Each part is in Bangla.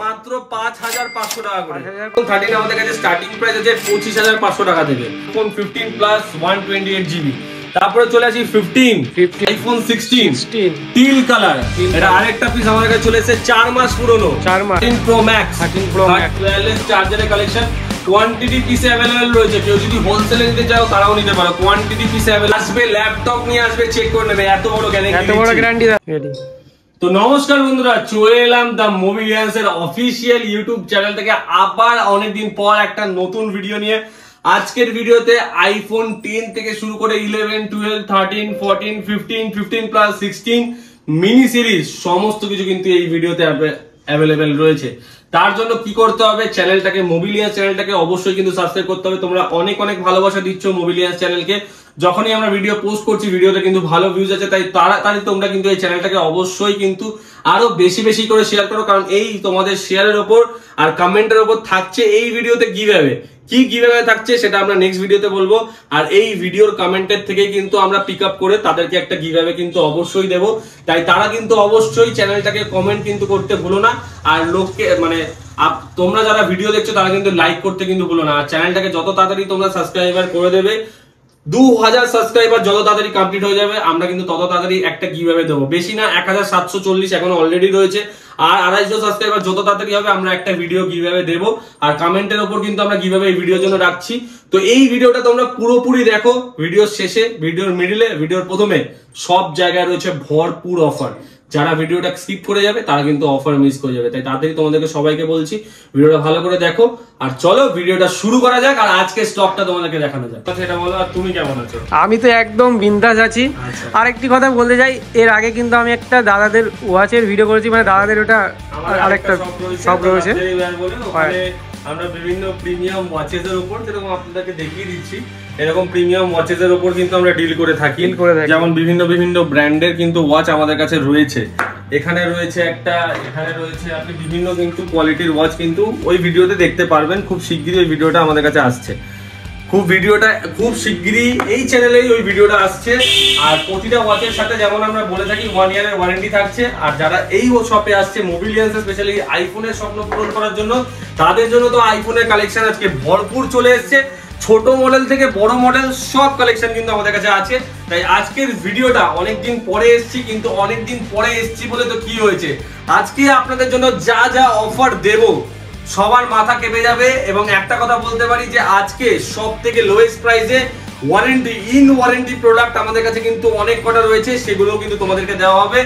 মাত্র 5500 টাকা করে। 13 আমাদের কাছে স্টার্টিং প্রাইস আছে 25500 টাকা থেকে। Phone 15 plus 128 GB. তারপরে চলে আসি 15 আইফোন 16 টিল কালার। এটা আরেকটা পিস আমাদের কাছে চলে এসেছে 4 মাস পুরনো 13 প্রো ম্যাক্স ওয়্যারলেস চার্জারের কালেকশন। কোয়ান্টিটি পিসে अवेलेबल রয়েছে, কেউ যদি হোলসেলে নিতে চাও তারাও নিতে পারো। কোয়ান্টিটি পিসে अवेलेबल আসবে, ল্যাপটপ নিয়ে আসবে, চেক করে নেবে, এত বড় গ্যারান্টি রেডি। তো নমস্কার বন্ধুরা, চলে এলাম দা মোবিলিয়ান্স এর অফিসিয়াল ইউটিউব চ্যানেল থেকে আবার অনেকদিন পর একটা নতুন ভিডিও নিয়ে। আজকের ভিডিওতে আইফোন 10 থেকে শুরু করে 11, 12, 13, 14, 15, 15 প্লাস 16 মিনি সিরিজ সমস্ত কিছু কিন্তু এই ভিডিওতে অ্যাভেলেবেল রয়েছে। তার জন্য কি করতে হবে, চ্যানেলটাকে মোবিলিয়ান্স চ্যানেলটাকে অবশ্যই কিন্তু সাবস্ক্রাইব করতে হবে। তোমরা অনেক অনেক ভালোবাসা দিচ্ছ মোবিলিয়ান্স চ্যানেলকে। যখনই আমরা ভিডিও পোস্ট করছি ভিডিওতে কিন্তু ভালো ভিউজ আছে, তাই তাড়াতাড়ি তোমরা কিন্তু এই চ্যানেলটাকে অবশ্যই কিন্তু আরো বেশি বেশি করে শেয়ার করো, কারণ এই তোমাদের শেয়ারের ওপর আর কমেন্টের ওপর থাকছে এই ভিডিওতে গিভঅ্যাওয়ে। কি গিভঅ্যাওয়ে থাকছে সেটা আমরা নেক্সট ভিডিওতে বলবো। আর এই ভিডিওর কমেন্টের থেকে কিন্তু আমরা পিক আপ করে তাদেরকে একটা গিভঅ্যাওয়ে কিন্তু অবশ্যই দেবো। তাই তারা কিন্তু অবশ্যই চ্যানেলটাকে কমেন্ট কিন্তু করতে ভুলো না। আর লোককে মানে তোমরা যারা ভিডিও দেখছো তারা কিন্তু লাইক করতে কিন্তু ভুলো না। আর চ্যানেলটাকে যত তাড়াতাড়ি তোমরা সাবস্ক্রাইবার করে দেবে, 2000 সাবস্ক্রাইবার যত তাড়াতাড়ি কমপ্লিট হয়ে যাবে আমরা কিন্তু তত তাড়াতাড়ি একটা গিভঅ্যাওয়ে দেবো। বেশি না, 1740 এখন অলরেডি রয়েছে। আর 250 সাবস্ক্রাইবার যত তাড়াতাড়ি হবে আমরা একটা ভিডিও গিভঅ্যাওয়ে দেবো। আর কমেন্টের উপর কিন্তু আমরা গিভঅ্যাওয়ে এই ভিডিওর জন্য রাখছি। তো এই ভিডিওটা তোমরা পুরোপুরি দেখো, ভিডিওর শেষে, ভিডিওর মিডিলে, ভিডিওর প্রথমে সব জায়গায় রয়েছে ভরপুর অফার। যারা ভিডিওটা স্কিপ করে যাবে তারা কিন্তু অফার মিস করে যাবে। তাই তাড়াতাড়ি তোমাদেরকে সবাইকে বলছি ভিডিওটা ভালো করে দেখো। আর চলো ভিডিওটা শুরু করা যাক, আর আজকে স্টকটা তোমাদেরকে দেখানো যাক। সেটা বলো। আর তুমি কেমন আছো? আমি তো একদম বিন্দাস আছি। আর একটি কথা বলতে চাই, এর আগে কিন্তু আমি একটা দাদাদের ওয়াচের ভিডিও করেছি, মানে দাদাদের ওটা আরেকটা সব রয়েছে। আমরা বিভিন্ন প্রিমিয়াম ওয়াচেসের উপর, যেরকম আপনাদেরকে দেখিয়ে দিচ্ছি, এরকম প্রিমিয়াম ওয়াচেসের উপর কিন্তু আমরা ডিল করে থাকি। যেমন বিভিন্ন বিভিন্ন ব্র্যান্ডের কিন্তু ওয়াচ আমাদের কাছে রয়েছে। এখানে রয়েছে একটা, এখানে রয়েছে, আপনি বিভিন্ন কিন্তু কোয়ালিটির ওয়াচ কিন্তু ওই ভিডিওতে দেখতে পারবেন। খুব শিগগিরই ওই ভিডিওটা আমাদের কাছে আসছে। খুব শিগগিরই এই চ্যানেলেই ওই ভিডিওটা আসছে। আর প্রতিটা ওয়াচের সাথে যেমন আমরা বলে থাকি 1 ইয়ারের ওয়ারেন্টি থাকছে। আর যারা এই শপে আসছে মোবিলিয়ান্স স্পেশালি আইফোনের স্বপ্ন পূরণ করার জন্য, তাদের জন্য তো আইফোনের কালেকশন আজকে ভরপুর চলে এসেছে। ছোট মডেল থেকে বড় মডেল সব কালেকশন কিন্তু আমাদের কাছে আছে। তাই আজকের ভিডিওটা অনেকদিন পরে এসেছি, কিন্তু অনেকদিন পরে এসেছি বলে তো কি হয়েছে, আজকে আপনাদের জন্য যা যা অফার দেব সবার মাথা কেঁপে যাবে। এবং একটা কথা বলতে পারি যে আজকে সব থেকে লোয়েস্ট প্রাইসে ওয়ারেন্টি প্রোডাক্ট আমাদের কাছে কিন্তু অনেক কটা রয়েছে, সেগুলো কিন্তু তোমাদেরকে দেওয়া হবে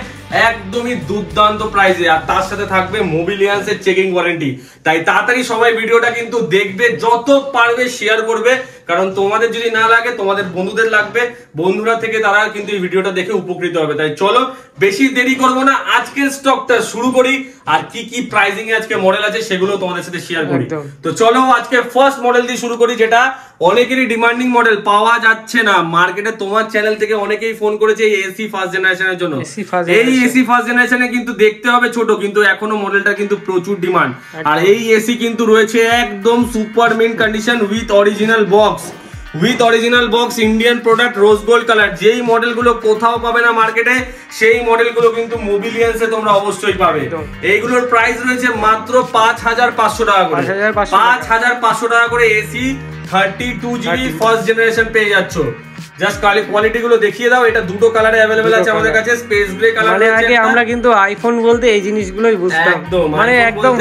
একদমই দুর্দান্ত প্রাইসে। আর তার সাথে থাকবে মোবিলিয়ান্স এর চেকিং ওয়ারেন্টি। তাই তাড়াতাড়ি সবাই ভিডিওটা কিন্তু দেখবে, যত পারবে শেয়ার করবে, কারণ তোমাদের যদি না লাগে তোমাদের বন্ধুদের লাগবে, বন্ধুরা থেকে তারা কিন্তু এই ভিডিওটা দেখে উপকৃত হবে। তাই চলো বেশি দেরি করবো না, আজকের স্টকটা শুরু করি। আর কি কি প্রাইসিং এ আজকে মডেল আছে সেগুলো তোমাদের সাথে শেয়ার করি। তো চলো আজকে ফার্স্ট মডেল দিয়ে শুরু করি, যেটা অনেকেরই ডিমান্ডিং মডেল, পাওয়া যাচ্ছে না মার্কেটে। তোমার চ্যানেল থেকে অনেকেই ফোন করেছে এই এসি ফার্স্ট জেনারেশনের জন্য। এই এসি ফার্স্ট জেনারেশনে কিন্তু দেখতে হবে ছোট, কিন্তু এখনো মডেলটা কিন্তু প্রচুর ডিমান্ড। আর এই এসি কিন্তু রয়েছে একদম super mint condition with original box, Indian product, rose gold colour. যেই মডেলগুলো কোথাও পাবে না মার্কেটে, সেই মডেলগুলো কিন্তু মোবিলিয়ান্সে তোমরা অবশ্যই পাবে। এইগুলোর প্রাইস রয়েছে মাত্র 5500 টাকা করে। 5500 টাকা করে এসি 32 জিবি ফার্স্ট জেনারেশন পেয়ে যাচ্ছ। জাস্ট কোয়ালিটি গুলো দেখিয়ে দাও। এটা দুটো কালারে अवेलेबल আছে আমাদের কাছে, স্পেস গ্রে কালার। মানে আগে আমরা কিন্তু আইফোন বলতে এই জিনিসগুলোই বুঝতাম, মানে একদম।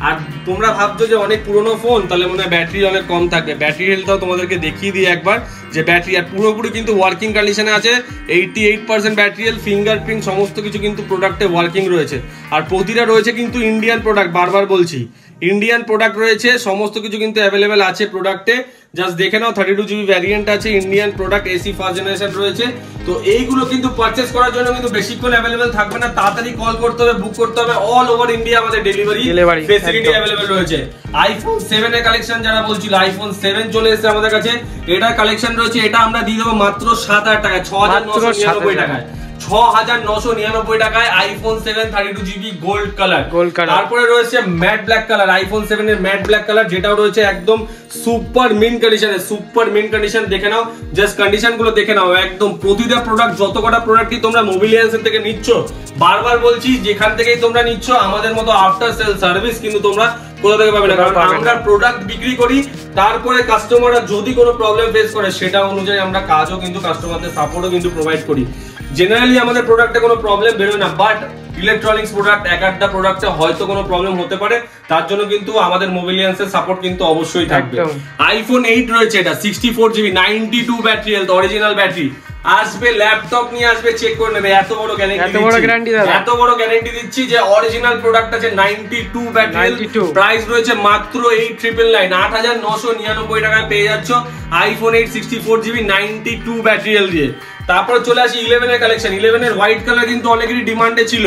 আর তোমরা ভাবছো যে অনেক পুরনো ফোন, তাহলে মনে হয় ব্যাটারি অনেক কম থাকবে। ব্যাটারি হেলথটাও তোমাদেরকে দেখিয়ে দিই একবার, যে ব্যাটারি আর পুরোপুরি কিন্তু ওয়ার্কিং কন্ডিশনে আছে। 88% ব্যাটারি হেলথ, ফিঙ্গারপ্রিন্ট সমস্ত কিছু কিন্তু প্রোডাক্টে ওয়ার্কিং রয়েছে। আর প্রতিটা রয়েছে কিন্তু ইন্ডিয়ান প্রোডাক্ট, বারবার বলছি ইন্ডিয়ান প্রোডাক্ট রয়েছে, সমস্ত কিছু কিন্তু अवेलेबल আছে প্রোডাক্টে। জাস্ট দেখে নাও, 32 জিবি ভ্যারিয়েন্ট আছে, Indian product, AC first generation রয়েছে। তো এইগুলো কিন্তু পারচেজ করার জন্য কিন্তু বেশিক্ষণ अवेलेबल থাকবে না, তাড়াতাড়ি কল করতে হবে, বুক করতে হবে। অল ওভার ইন্ডিয়া আমাদের ডেলিভারি ফেসিলিটি अवेलेबल রয়েছে। আইফোন 7 এর কালেকশন যারা বলছিল, আইফোন 7 চলে এসেছে আমাদের কাছে। এটার কালেকশন রয়েছে, এটা আমরা দিয়ে দেবো মাত্র 7000 টাকা, 6999 টাকায়। 6999 টাকায় আইফোন 7 32GB গোল্ড কালার। তারপরে রয়েছে ম্যাট ব্ল্যাক কালার, আইফোন 7 এর ম্যাট ব্ল্যাক কালার, যেটাও রয়েছে একদম সুপার মিন কন্ডিশনে। সুপার মিন কন্ডিশন দেখে নাও, জাস্ট কন্ডিশন গুলো দেখে নাও একদম। প্রতিটা প্রোডাক্ট, যত কটা প্রোডাক্টই তোমরা মোবিলিয়ান্সের থেকে নিচ্ছ, বারবার বলছি যেখান থেকেই তোমরা নিচ্ছ আমাদের মতো আফটার সেল সার্ভিস কিন্তু তোমরা কোথা থেকে পাবে না, কারণ আমরা প্রোডাক্ট বিক্রি করি, তারপরে কাস্টমাররা যদি কোনো প্রবলেম ফেস করে সেটা অনুযায়ী আমরা কাজও কিন্তু কাস্টমারদের সাপোর্টও কিন্তু প্রোভাইড করি। জেনারেলি আমাদের প্রোডাক্টে কোনো প্রবলেম বেরোয় না, বাট ইলেকট্রনিক্স প্রোডাক্ট এক একটা প্রোডাক্টে হয়তো কোনো প্রবলেম হতে পারে, তার জন্য কিন্তু আমাদের মোবিলিয়ান্সের সাপোর্ট কিন্তু অবশ্যই থাকবে। আইফোন 8 রয়েছে, এটা 64GB 92 battery health, original battery. আসবে ল্যাপটপ নিয়ে আসবে, চেক করে নেবে, এত বড় গ্যারান্টি দিচ্ছি যে অরিজিনাল প্রোডাক্ট আছে 92 ব্যাটারি। প্রাইস রয়েছে মাত্র 8999 8999 টাকায় পেয়ে যাচ্ছ আইফোন 8 64GB 92 ব্যাটারি দিয়ে। তারপর চলে আসি 11 এর কালেকশন। 11 এর হোয়াইট কালার কিন্তু অনেকেরই ডিমান্ডে ছিল,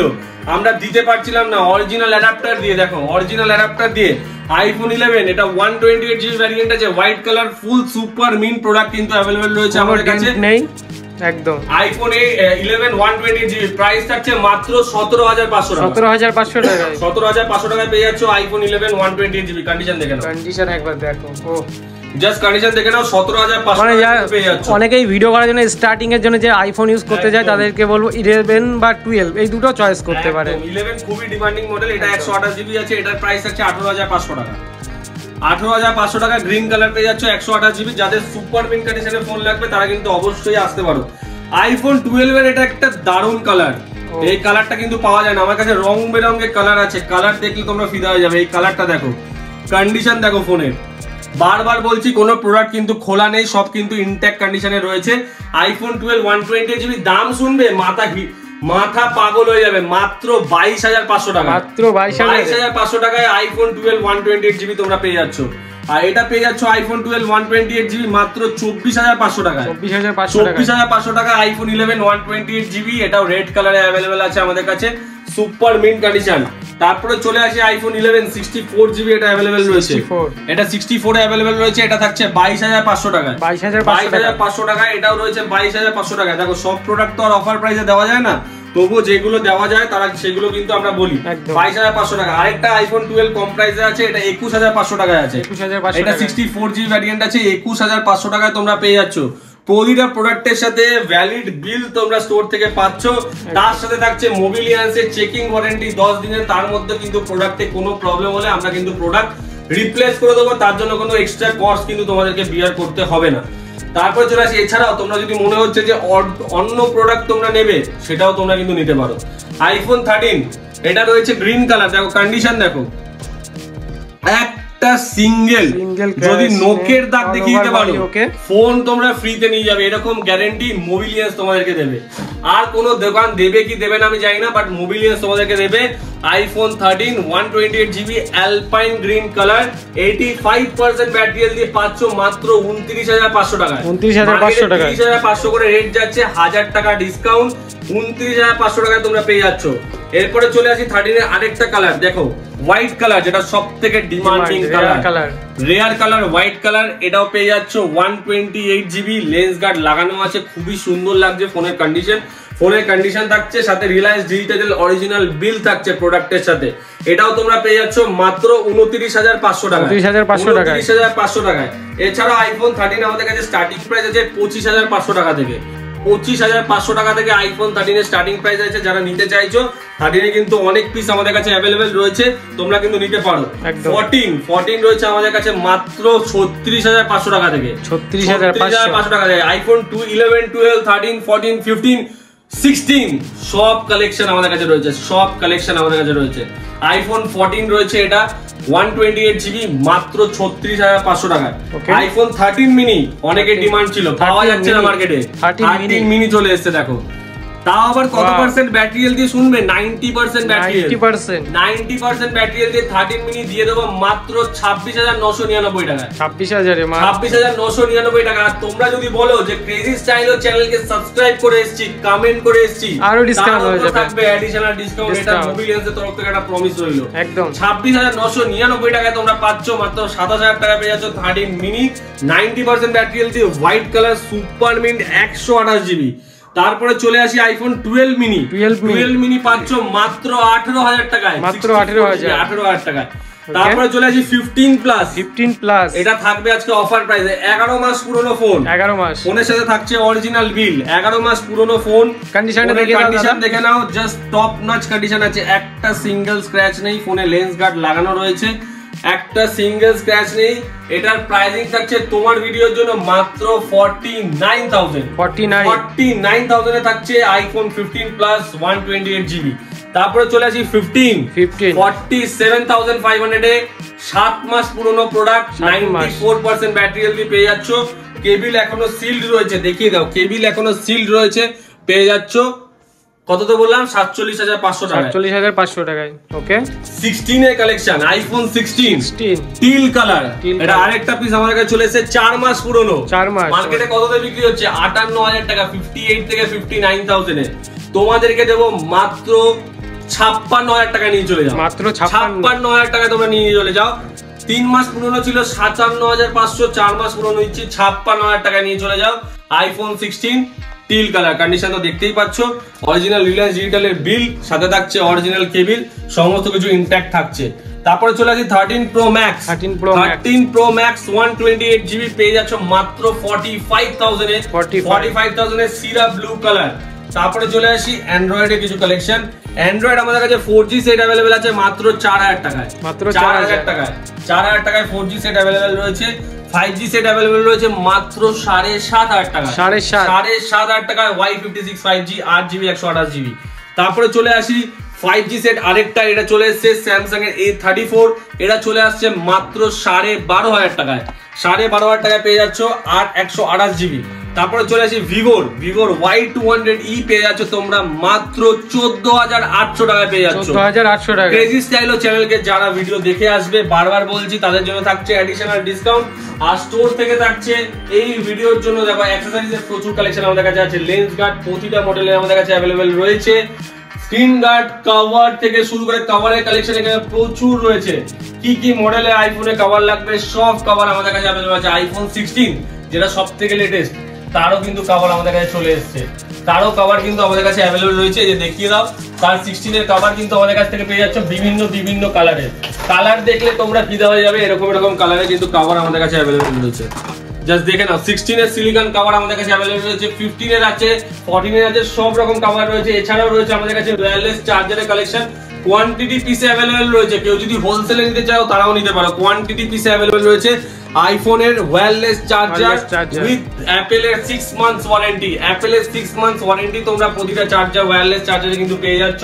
আমরা দিতে পারছিলাম না, অরিজিনাল অ্যাডাপ্টার দিয়ে, দেখো অরিজিনাল অ্যাডাপ্টার দিয়ে আইফোন 11 এটা 128GB ভ্যারিয়েন্ট আছে, white colour, full super mint product কিন্তু अवेलेबल রয়েছে আমাদের কাছে নেই একদম। আইফোন 11 128GB প্রাইস থাকছে মাত্র 17500 টাকা। 17500 টাকা, 17500 টাকায় পেয়ে যাচ্ছ আইফোন 11 128GB। কন্ডিশন দেখে নাও, কন্ডিশন একবার দেখো, ও জাস্ট কন্ডিশন দেখে নাও, 17500 টাকায় পেয়ে যাচ্ছ। অনেকেই ভিডিও করার জন্য স্টার্টিং এর জন্য যে আইফোন ইউজ করতে যায় তাদেরকে বলবো 11 বা 12 এই দুটো চয়েস করতে পারে। 11 খুবই ডিমান্ডিং মডেল, এটা 128GB আছে, এটার প্রাইস আছে 18500 টাকা। 18500 টাকা গ্রিন কালার পেয়ে যাচ্ছ 128GB। যাদের সুপার মিন কন্ডিশনে ফোন লাগবে তারা কিন্তু অবশ্যই আসতে পারো। আইফোন 12 এর এটা একটা দারুণ কালার, এই কালারটা কিন্তু পাওয়া যায় না, আমার কাছে রং বেরঙের কালার আছে, কালার দেখলে তোমরা ফিদা হয়ে যাবে। এই কালারটা দেখো, কন্ডিশন দেখো ফোনের, বারবার বলছি কোনো প্রোডাক্ট কিন্তু খোলা নেই, সব কিন্তু ইনট্যাক্ট কন্ডিশনে রয়েছে। আইফোন 12 128GB, দাম শুনবে মাথা পাগল হয়ে যাবে, মাত্র 22500 টাকা, মাত্র 22500 টাকায় আইফোন 12 128GB তোমরা পেয়ে যাচ্ছ। আর এটা পেয়ে যাচ্ছ আইফোন 12 128GB মাত্র 24500 টাকা। 24500 টাকা আইফোন 11 128GB, এটাও রেড কালারে अवेलेबल আছে আমাদের কাছে, সুপার মিন কন্ডিশন। তারপরে চলে আসে আইফোন 11 64GB, এটা अवेलेबल রয়েছে, এটা 64 এ अवेलेबल রয়েছে, এটা থাকছে 22500 টাকা। 22500 টাকায় এটাও রয়েছে 22500 টাকা। দেখো সব প্রোডাক্ট তো আর অফার প্রাইসে দেওয়া যায় না, তবুও যেগুলো দেওয়া যায় তারা সেগুলো কিন্তু আমরা বলি। 22500 টাকা। আরেকটা আইফোন 12 কম প্রাইসে আছে, এটা 21500 টাকায় আছে, এটা 64GB ভ্যারিয়েন্ট আছে, 21500 টাকায় তোমরা পেয়ে যাচ্ছ। প্রতিটা প্রোডাক্টের সাথে ভ্যালিড বিল তোমরা স্টোর থেকে পাচ্ছ, তার সাথে থাকছে মোবিলিয়ান্সের চেকিং ওয়ারেন্টি 10 দিনের। তার মধ্যে কিন্তু প্রোডাক্টে কোনো প্রবলেম হলে আমরা কিন্তু প্রোডাক্ট রিপ্লেস করে দেবো, তার জন্য কোনো এক্সট্রা কস্ট কিন্তু তোমাদেরকে বিয়ার করতে হবে না। তারপর চলে আসি, এছাড়াও তোমরা যদি মনে হচ্ছে যে অন্য প্রোডাক্ট তোমরা নেবে, সেটাও তোমরা কিন্তু নিতে পারো। আইফোন 13 এটা রয়েছে গ্রিন কালার, দেখো কন্ডিশন দেখো, একটা সিঙ্গেল যদি নোকের দাগ দেখিয়ে দিতে পারো ফোন তোমরা ফ্রিতে নিয়ে যাবে, এরকম গ্যারান্টি মোবিলিয়ান্স তোমাদেরকে দেবে। আর কোনো দোকান দেবে কি দেবে না আমি জানি না, বাট মোবিলিয়ান্স তোমাদেরকে দেবে। IPhone 13 128GB alpine green colour, 85% battery health দিয়ে পাচ্ছ মাত্র 29500 টাকা। 29500 করে রেট যাচ্ছে, 1000 টাকা ডিসকাউন্ট, 29500 টাকায় তোমরা পেয়ে যাচ্ছ। এরপরে চলে আসি 13 এর আরেকটা কালার, দেখো হোয়াইট কালার, যেটা সবথেকে demanding colour, rare colour white colour, এটাও পেয়ে যাচ্ছ 128GB। লেন্স গার্ড লাগানো আছে, খুবই সুন্দর লাগছে ফোনের কন্ডিশন। ফোনের কন্ডিশন থাকছে, সাথে রিলায়েন্স ডিজিটাল অরিজিনাল বিল থাকছে প্রোডাক্টের সাথে, এটাও তোমরা পেয়ে যাচ্ছ মাত্র 29500 টাকা। 29500 টাকায়। এছাড়া আইফোন 13 আমাদের কাছে স্টার্টিং প্রাইস আছে 25500 টাকা থেকে। 25500 টাকা থেকে আইফোন 13 এর স্টার্টিং প্রাইস আছে। যারা নিতে চাইছো 13 এ কিন্তু অনেক পিস আমাদের কাছে अवेलेबल রয়েছে, তোমরা কিন্তু নিতে পারো। 14 রয়েছে আমাদের কাছে মাত্র 36500 টাকা থেকে। 36500 টাকা থেকে আইফোন 2 11 12 13 14 15 16 সব কালেকশন আমাদের কাছে রয়েছে, সব কালেকশন আমাদের কাছে রয়েছে। আইফোন 14 রয়েছে, এটা 128GB মাত্র 36500 টাকা। আইফোন 13 মিনি অনেকের ডিমান্ড ছিল, পাওয়া যাচ্ছে না মার্কেটে, 13 মিনি চলে এসেছে দেখো। তাও আবার কত পার্সেন্ট ব্যাটারি হেলথ দিয়ে শুনবে, 90% ব্যাটারি হেলথ, 90% ব্যাটারি হেলথ দিয়ে 13 মিনি দিয়ে দেবো মাত্র 26999 টাকা। 26999 টাকা। আর তোমরা যদি বলো যে ক্রেজি স্টাইল চ্যানেলকে সাবস্ক্রাইব করে এসেছি, কমেন্ট করে এসেছি, আরো ডিসকাউন্ট হয়ে যাবে, থাকবে অ্যাডিশনাল ডিসকাউন্ট। এটা মোবিলিয়ান্সের তরফ থেকে একটা প্রমিস রইলো একদম। 26999 টাকায় তোমরা পাচ্ছ মাত্র 27000 টাকা পেয়ে যাচ্ছ 13 মিনি 90% ব্যাটারি হেলথ দিয়ে white colour super mint 128GB। তারপরে চলে আসি আইফোন 12 মিনি। 12 মিনি পাচ্ছ মাত্র 18,000 টাকায়, মাত্র 18,000 টাকায়। তারপরে চলে আসি 15 প্লাস। এটা থাকবে আজকে অফার প্রাইসে, 11 মাস পুরনো ফোন, 11 মাস ফোনের সাথে থাকছে অরিজিনাল বিল। 11 মাস পুরনো ফোন, কন্ডিশন দেখে নাও, জাস্ট টপ নচ কন্ডিশন আছে, একটা সিঙ্গেল স্ক্র্যাচ নেই, ফোনে লেন্স গার্ড লাগানো রয়েছে, একটা সিঙ্গেল স্ক্র্যাচ নেই। এটার প্রাইসিং থাকছে তোমার ভিডিওর জন্য মাত্র 49,000 এ থাকছে আইফোন 15 প্লাস 128 জিবি। তারপরে চলে আসি 15 47,500 এ 7 মাস পুরনো প্রোডাক্ট, 94% ব্যাটারি হেলথ পেয়ে যাচ্ছ। কেবিল এখনো সিলড রয়েছে, দেখিয়ে দাও, কেবিল এখনো সিলড রয়েছে, পেয়ে যাচ্ছ কত তো বললাম 47,500 টাকা, 47,500 টাকায়। ওকে 16 এর কালেকশন, আইফোন 16 টিল কালার। এটা আরেকটা পিস আমাদের কাছে চলে এসেছে, 4 মাস পুরনো, 4 মাস। মার্কেটে কততে বিক্রি হচ্ছে 58,000 টাকা, 58 থেকে 59,000 এ। তোমাদেরকে দেবো মাত্র 56,000 টাকা নিয়ে চলে যাও, মাত্র 56,000 টাকা তোমরা নিয়ে চলে যাও। 3 মাস পুরনো ছিল 57,500, 4 মাস পুরনো নিচ্ছি 56,000 টাকা নিয়ে চলে যাও। আইফোন 16 টিল কালার, কন্ডিশন তো দেখতেই পাচ্ছ, অরিজিনাল রিলায়েন্স ডিজিটালের বিল, সাথে থাকছে অরিজিনাল কেবিল, সমস্ত কিছু ইনট্যাক্ট থাকছে। তারপরে চলে আসি 13 pro max. 13 pro max 128 GB পেয়ে যাচ্ছ মাত্র 45,000 এ, 45,000 এ সিরা ব্লু কালার। তারপরে চলে আসি অ্যান্ড্রয়েড এর কিছু কালেকশন। অ্যান্ড্রয়েড আমাদের কাছে 4G সেট अवेलेबल আছে মাত্র 4,000 টাকায়, মাত্র 4,000 টাকায়, 4,000 টাকায় 4G সেট अवेलेबल রয়েছে। 5G সেট अवेलेबल রয়েছে মাত্র 7,500 টাকা, 7,500 টাকায় Y56 5G 8GB 128GB। তারপরে চলে আসি 5G সেট আরেকটা, এটা চলে এসেছে স্যামসাং এর A34, এটা চলে আসছে মাত্র 12,500 টাকায়, 12,500 টাকায় পেয়ে যাচ্ছ 128GB। তারপরে চলে আসি ভিভোর Y200E পেয়ে যাচ্ছ তোমরা মাত্র 14,800 টাকায় পেয়ে যাচ্ছ, 14,800 টাকা। ক্রেজি স্টাইল চ্যানেলকে যারা ভিডিও দেখে আসবে, বারবার বলছি, তাদের জন্য থাকছে অ্যাডিশনাল ডিসকাউন্ট। আর স্টোর থেকে থাকছে এই ভিডিওর জন্য দেখো অ্যাকসেসরিজের প্রচুর কালেকশন আমাদের কাছে আছে। লেন্স গার্ড প্রতিটা মডেলের আমাদের কাছে अवेलेबल রয়েছে, স্ক্রিন গার্ড, কভার থেকে শুরু করে কভারের কালেকশন এখানে প্রচুর রয়েছে। কি কি মডেলে আইফোনে কভার লাগবে সব কভার আমাদের কাছে अवेलेबल আছে। আইফোন 16 যেটা সবথেকে লেটেস্ট, তারও কিন্তু কভার আমাদের কাছে চলে এসেছে, তারও কভার কিন্তু আমাদের কাছে अवेलेबल রয়েছে। এই যে দেখিয়ে দাও, তার 16 এর কভার কিন্তু আমাদের কাছ থেকে পেয়ে যাচ্ছ বিভিন্ন কালারের। কালার দেখলে তোমরা ফিদা হয়ে যাবে, এরকম কালারে কিন্তু কভার আমাদের কাছে अवेलेबल রয়েছে। জাস্ট দেখে নাও, 16 এর সিলিকন কভার আমাদের কাছে अवेलेबल রয়েছে, 15 এর আছে, 14 এর আছে, সব রকম কভার রয়েছে। এছাড়াও রয়েছে আমাদের কাছে ওয়্যারলেস চার্জারের কালেকশন, কোয়ান্টিটি পিসে अवेलेबल রয়েছে। কেউ যদি হোলসেলে নিতে চাও তারাও নিতে পারো, কোয়ান্টিটি পিসে अवेलेबल রয়েছে। আইফোনের ওয়্যারলেস চার্জার উইথ অ্যাপেলের 6 মান্থস ওয়ারেন্টি, অ্যাপেলের 6 মান্থস ওয়ারেন্টি তোমরা প্রতিটা চার্জার ওয়্যারলেস চার্জারে কিন্তু পেয়ে যাচ্ছ।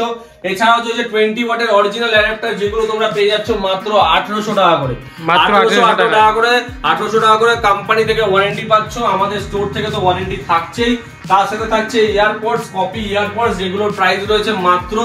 এছাড়াও যে 20 ওয়াটের অরিজিনাল অ্যাডাপ্টার যেগুলো তোমরা পেয়ে যাচ্ছ মাত্র 1800 টাকা করে, মাত্র 1800 টাকা করে, 1800 টাকা করে কোম্পানি থেকে ওয়ারেন্টি পাচ্ছ। আমাদের স্টোর থেকে তো ওয়ারেন্টি থাকছেই, তার সাথে থাকছে ইয়ারপডস, কপি ইয়ারপডস যেগুলোর প্রাইস রয়েছে মাত্র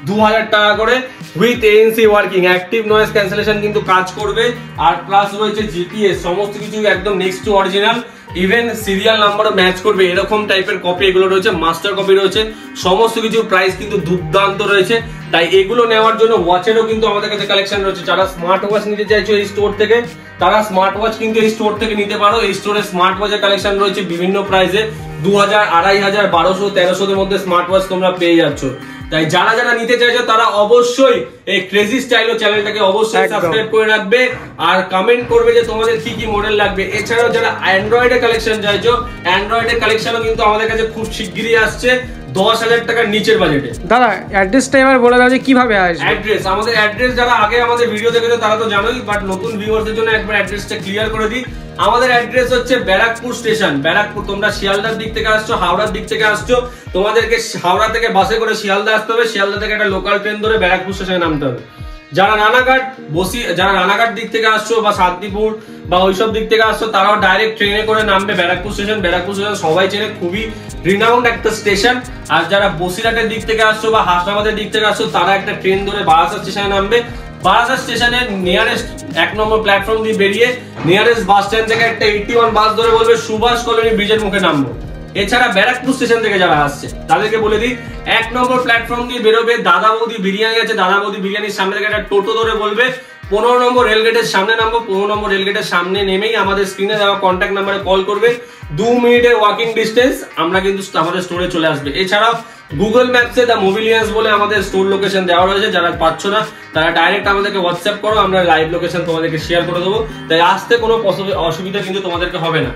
2000 টাকা করে, with ANC working, active noise cancellation কিন্তু কাজ করবে। আর প্লাস রয়েছে জিপিএস, সমস্ত কিছু একদম next to original, even serial নাম্বারও ম্যাচ করবে, এরকম টাইপের কপি এগুলো রয়েছে, মাস্টার কপি রয়েছে, সমস্ত কিছু প্রাইস কিন্তু দুর্দান্ত রয়েছে। তাই এগুলো নেওয়ার জন্য ওয়াচেরও কিন্তু আমাদের কাছে কালেকশন রয়েছে। যারা স্মার্ট ওয়াচ নিতে চাইছো এই স্টোর থেকে, তারা স্মার্ট ওয়াচ কিন্তু এই স্টোর থেকে নিতে পারো। এই স্টোরে স্মার্ট ওয়াচের কালেকশন রয়েছে বিভিন্ন প্রাইসে, 2000, 2500, 1200, 1300 মধ্যে স্মার্ট ওয়াচ তোমরা পেয়ে যাচ্ছ। তাই যারা যারা নিতে চাইছো তারা অবশ্যই এই ক্রেজি স্টাইলো চ্যানেলটাকে অবশ্যই সাবস্ক্রাইব করে রাখবে আর কমেন্ট করবে যে তোমাদের কি কি মডেল লাগবে। এছাড়াও যারা অ্যান্ড্রয়েডের কালেকশন চাইছো, অ্যান্ড্রয়েডের কালেকশনও কিন্তু আমাদের কাছে খুব শিগগিরই আসছে 10,000 টাকার নিচের বাজেটে। দাদা অ্যাড্রেসটা এবার বলে দাও যে কিভাবে আসবে। অ্যাড্রেস, আমাদের অ্যাড্রেস যারা আগে আমাদের ভিডিও দেখেছো তারা তো জানোই, বাট নতুন ভিউয়ারদের জন্য একবার অ্যাড্রেসটা ক্লিয়ার করে দিই। আমাদের অ্যাড্রেস হচ্ছে ব্যারাকপুর স্টেশন, ব্যারাকপুর। তোমরা শিয়ালদার দিক থেকে আসছো, হাওড়ার দিক থেকে আসছো, তোমাদেরকে হাওড়া থেকে বাসে করে শিয়ালদা আসতে হবে, শিয়ালদা থেকে একটা লোকাল ট্রেন ধরে ব্যারাকপুর স্টেশনে নামতে হবে। যারা রানাঘাট দিক থেকে আসছো বা শান্তিপুর বা ওইসব দিক থেকে আসছো, তারাও ডাইরেক্ট ট্রেনে করে নামবে ব্যারাকপুর স্টেশন। ব্যারাকপুর স্টেশন সবাই চেনে, খুবই রিনাউন্ড একটা স্টেশন। আর যারা বসিরহাটের দিক থেকে আসছো বা হাসনাবাদের দিক থেকে আসছো, তারা একটা ট্রেন ধরে বারাসাত স্টেশনে নামবে। বারাসাত স্টেশনের নিয়ারেস্ট 1 নম্বর প্ল্যাটফর্ম দিয়ে বেরিয়ে নিয়ারেস্ট বাস স্ট্যান্ড থেকে একটা 81 বাস ধরে বলবে সুভাষ কলোনি ব্রিজের মুখে নামবো। এছাড়া ব্যারাকপুর স্টেশন থেকে যারা আসছে তাদেরকে বলে দিই, 1 নম্বর প্ল্যাটফর্ম দিয়ে বেরোবে, দাদা বৌদি বিরিয়ানি আছে, দাদা বৌদি বিরিয়ানির সামনে থেকে একটা টোটো ধরে বলবে 15 নম্বর রেলগেটের সামনে নামবো, 15 নম্বর রেলগেটের সামনে নেমেই আমাদের স্ক্রিনে দেওয়া কন্ট্যাক্ট নাম্বারে কল করবে, 2 মিনিটের ওয়াকিং ডিস্টেন্স আমরা কিন্তু আমাদের স্টোরে চলে আসবে। এছাড়াও গুগল ম্যাপসে দ্য মোবিলিয়ান্স বলে আমাদের স্টোর লোকেশন দেওয়া রয়েছে, যারা পাচ্ছ না তারা ডাইরেক্ট আমাদেরকে হোয়াটসঅ্যাপ করো, আমরা লাইভ লোকেশন তোমাদেরকে শেয়ার করে দেবো, তাই আসতে কোনো অসুবিধা কিন্তু তোমাদেরকে হবে না।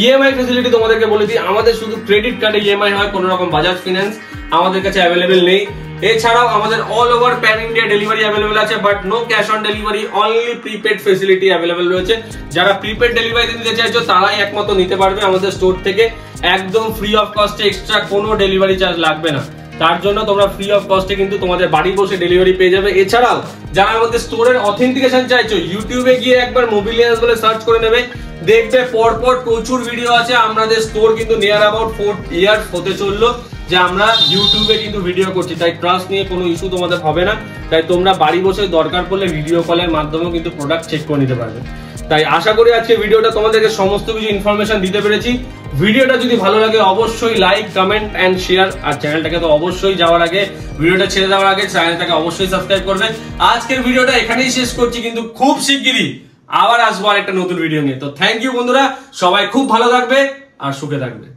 ইএমআই ফেসিলিটি তোমাদেরকে বলে দিই, আমাদের শুধু ক্রেডিট কার্ডে ইএমআই হয়, কোনো রকম বাজাজ ফিন্যান্স আমাদের কাছে অ্যাভেলেবেল নেই। এছাড়াও আমাদের all over pan India delivery available আছে, but no cash on delivery, only prepaid facility available রয়েছে। যারা প্রিপেড ডেলিভারি নিতে চাইছো তারাই একমাত্র নিতে পারবে আমাদের স্টোর থেকে, একদম ফ্রি অফ কস্টে, এক্সট্রা কোনো ডেলিভারি চার্জ লাগবে না। তার জন্য তোমরা ফ্রি অফ কস্টে কিন্তু তোমাদের বাড়ি বসে ডেলিভারি পেয়ে যাবে। এছাড়াও যারা আমাদের স্টোরের অথেন্টিকেশন চাইছো, ইউটিউবে গিয়ে একবার মোবিলিয়ান্স বলে সার্চ করে নেবে, দেখবে পরপর প্রচুর ভিডিও আছে। আমাদের স্টোর কিন্তু নিয়ার অ্যাবাউট 4 ইয়ার্স হতে চললো যে আমরা ইউটিউবে কিন্তু ভিডিও করছি, তাই ট্রাস্ট নিয়ে কোনো ইস্যু তোমাদের হবে না। তাই তোমরা বাড়ি বসে দরকার পড়লে ভিডিও কলের মাধ্যমেও কিন্তু প্রোডাক্ট চেক করে নিতে পারবে। তাই আশা করি আজকে ভিডিওটা তোমাদেরকে সমস্ত কিছু ইনফরমেশন দিতে পেরেছি। ভিডিওটা যদি ভালো লাগে অবশ্যই লাইক, কমেন্ট এন্ড শেয়ার, আর চ্যানেলটাকে তো অবশ্যই যাওয়ার আগে, ভিডিওটা ছেড়ে দেওয়ার আগে চ্যানেলটাকে অবশ্যই সাবস্ক্রাইব করবে। আজকের ভিডিওটা এখানেই শেষ করছি, কিন্তু খুব শিগগিরই আবার আসবো আর একটা নতুন ভিডিও নিয়ে। তো থ্যাংক ইউ বন্ধুরা, সবাই খুব ভালো থাকবে আর সুখে থাকবে।